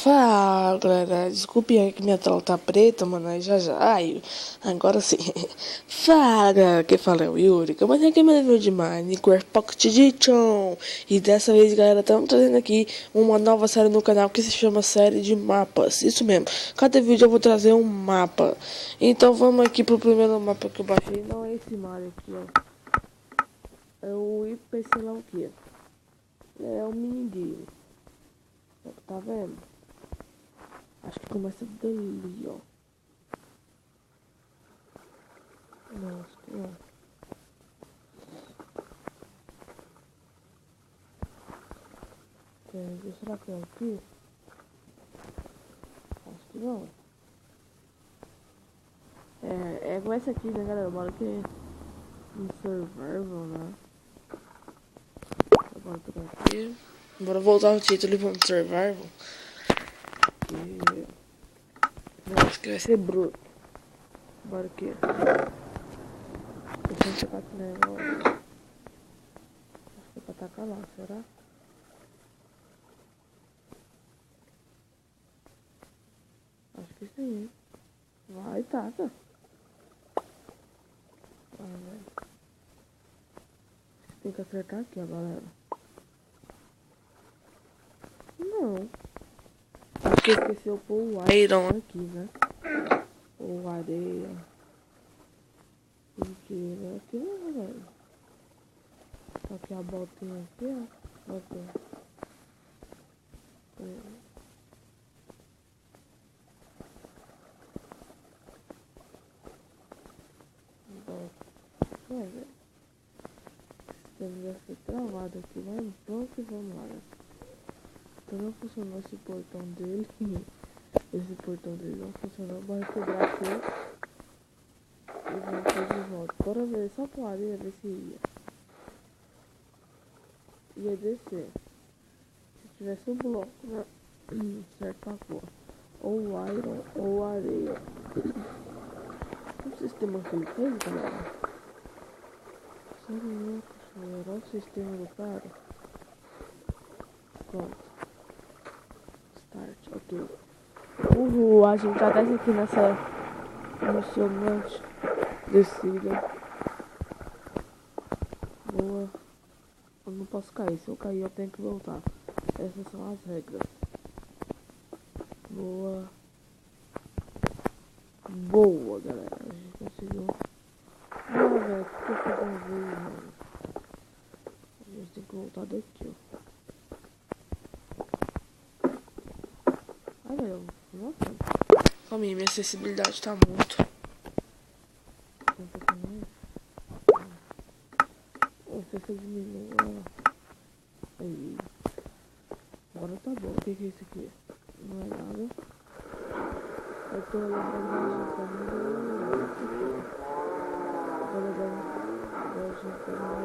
Fala, galera. Desculpe aí que minha tela tá preta, mano. Aí já já. Ai, agora sim. Fala, galera. Quem fala é o Yuri. Que eu mandei aqui meu vídeo de Minecraft Pocket Edition. E dessa vez, galera, estamos trazendo aqui uma nova série no canal que se chama Série de Mapas. Isso mesmo. Cada vídeo eu vou trazer um mapa. Então vamos aqui pro primeiro mapa que eu baixei. Não é esse Mario aqui, ó. É o IP, sei lá o que. É o mini. Tá vendo? Acho que começa dali, ó. Não, acho que não. Será que é aqui? Acho que não. Começa aqui, né, galera? Bora que no survival, né? Agora tô aqui. Bora voltar ao título e vamos survival. Não, acho que vai ser bruto. Bora aqui. Deixa eu chegar aqui, né? Acho que é pra tacar lá, será? Acho que sim. Vai, taca. Vai, velho. Tem que acertar aqui, ó, galera. Não. Acho que esqueceu pôr o iron aqui, né? Ou areia. Mentira. Aqui não, velho. Tá aqui a botinha aqui, ó. Aqui. Velho. Sistema já foi travado aqui, mas pronto, vamos lá, né? Então não funcionou esse portão dele. Esse portão dele não funcionou. Bora quebrar aqui. E vamos fazer de volta. Bora ver só com a areia, ver se ia descer. Se tivesse um bloco, né? Certo, a cor. Ou iron ou areia. O sistema que ele fez, galera. Sério, cachoeira. Olha o sistema do cara. Pronto. Start, ok. Uhul, a gente já desce aqui nessa emocionante descida. Boa. Eu não posso cair. Se eu cair, eu tenho que voltar. Essas são as regras. Boa. Boa, galera. A gente conseguiu. Ah, velho, o que eu fiz mano? A gente tem que voltar daqui, ó. Ah, velho, nossa. Calma aí, minha acessibilidade tá muito. Não sei se eu diminuo. Aí. Agora tá bom. O que é isso aqui? Não é nada. Eu tô lembrando da gente também. Tô lembrando da gente também.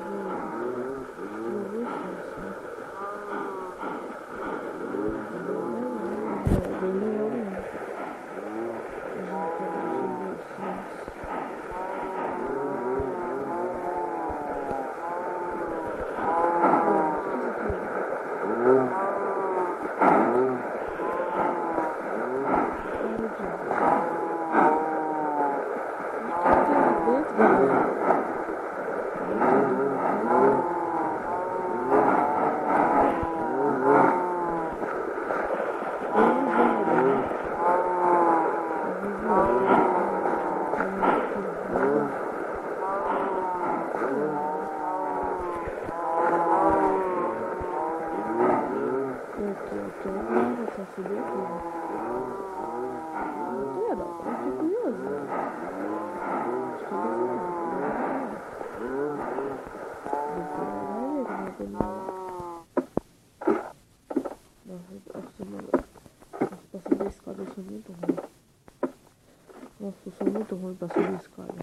Subir aqui, né? Não tô legal, eu fiquei curioso. Acho que eu Nossa, pra subir a escada eu sou muito ruim. Nossa, eu sou muito ruim pra subir a escada.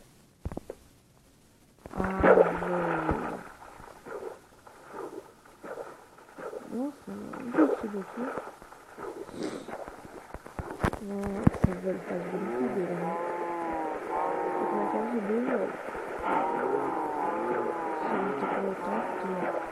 Ah, velho. Nossa, não vou subir aqui. Nossa, velho, tá de brincadeira, né? Vou começar a subir, velho. Só vou ter que voltar aqui, ó.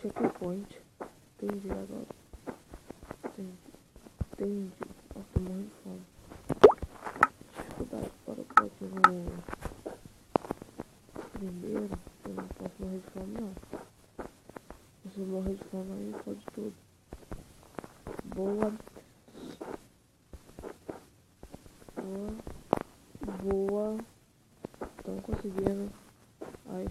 checkpoint. Entendi agora. Entendi. Nossa, tô morrendo de fome. Dificuldade para o próximo. Primeiro, eu não posso morrer de fome não. Se eu morrer de fome aí pode tudo. Boa. Estão conseguindo. Ai.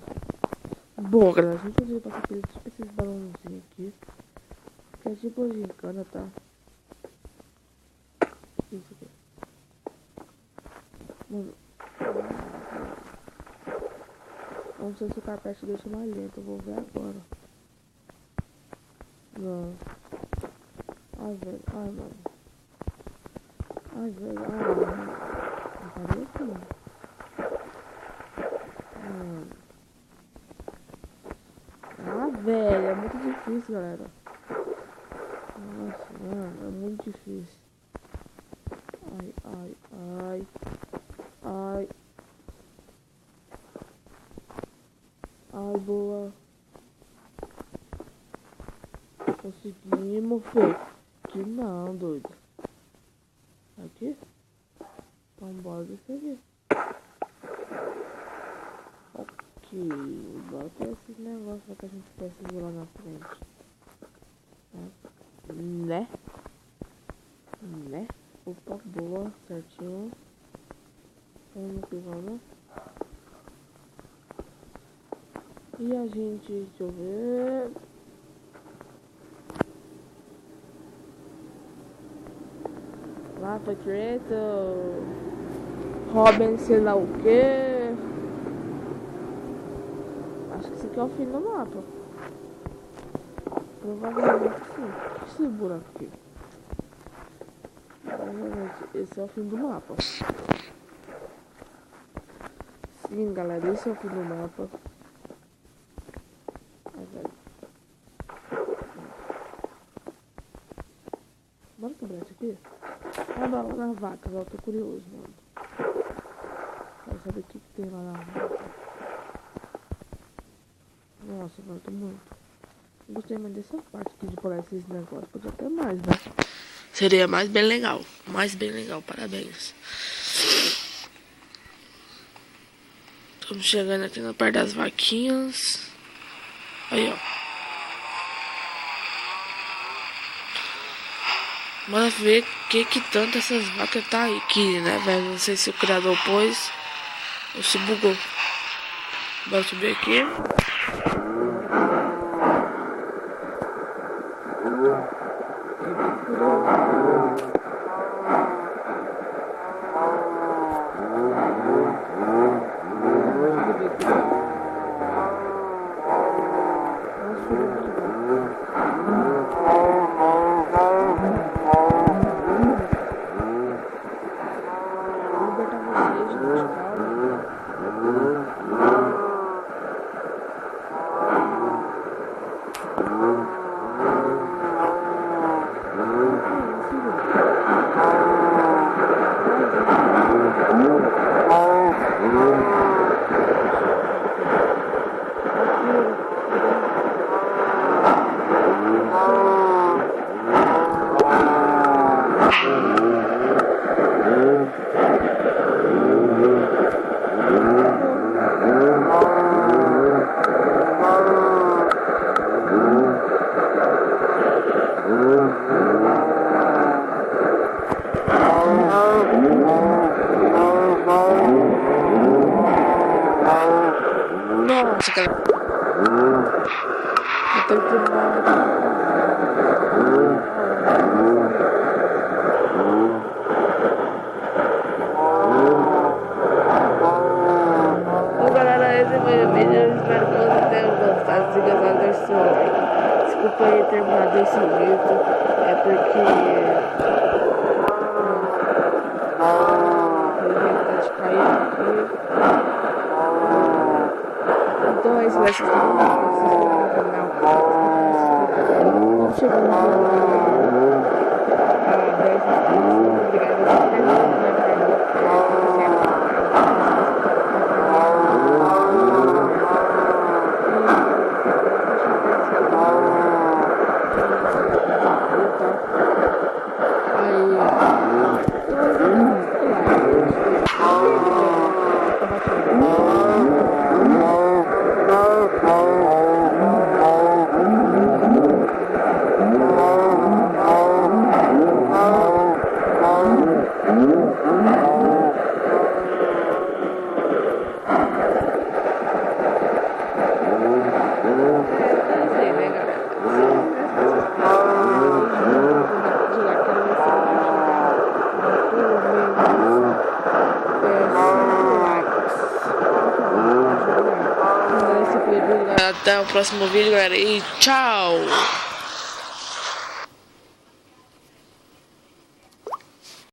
Boa, galera. A gente conseguiu passar por esses balãozinhos aqui. Que é tipo gincana, tá? Isso aqui. Mano. Não sei se o carpete deixa mais lento. Eu vou ver agora. Não. Ai, velho. Ai, mano. Ai, velho. Ai, mano. Não parei aqui, mano. Ah, velho. É muito difícil, galera. Nossa, mano. É muito difícil. Ai, ai, ai. Ai. Ai, boa. Conseguimos, filho. Aqui não, doido. Aqui? Então bora desse aqui. Ok. Agora tem esses negócios que a gente precisa lá na frente. Né? Né? Opa, boa. Certinho. Vamos que vamos. E a gente, deixa eu ver. Lá foi direito. Robin, sei lá o que. Acho que esse aqui é o fim do mapa. Provavelmente sim. O que é esse buraco aqui? Provavelmente esse é o fim do mapa. Sim, galera, esse é o fim do mapa. Bora quebrar isso aqui? Ah, não, na vaca, eu tô curioso, mano. Quero saber o que tem lá na vaca. Nossa, mano, tô muito. Gostei mais dessa parte aqui de pular esses negócios. Podia ter mais, né? Seria mais bem legal. Mais bem legal, parabéns. Estamos chegando aqui na parte das vaquinhas. Aí, ó. Bora ver que tanto essas vacas tá aqui, né, velho? Não sei se o criador pôs ou se bugou. Bora subir aqui. Nossa, cara. Eu tô Bom, galera, esse foi o vídeo. Eu espero que vocês tenham gostado. Se gostar, deixe seu like. Desculpa aí terminar desse jeito. É porque de cair aqui. Então é isso, vai se inscrever no canal. Vamos chegando a 10 inscritos. Obrigado por ter Até o próximo vídeo, galera. E tchau!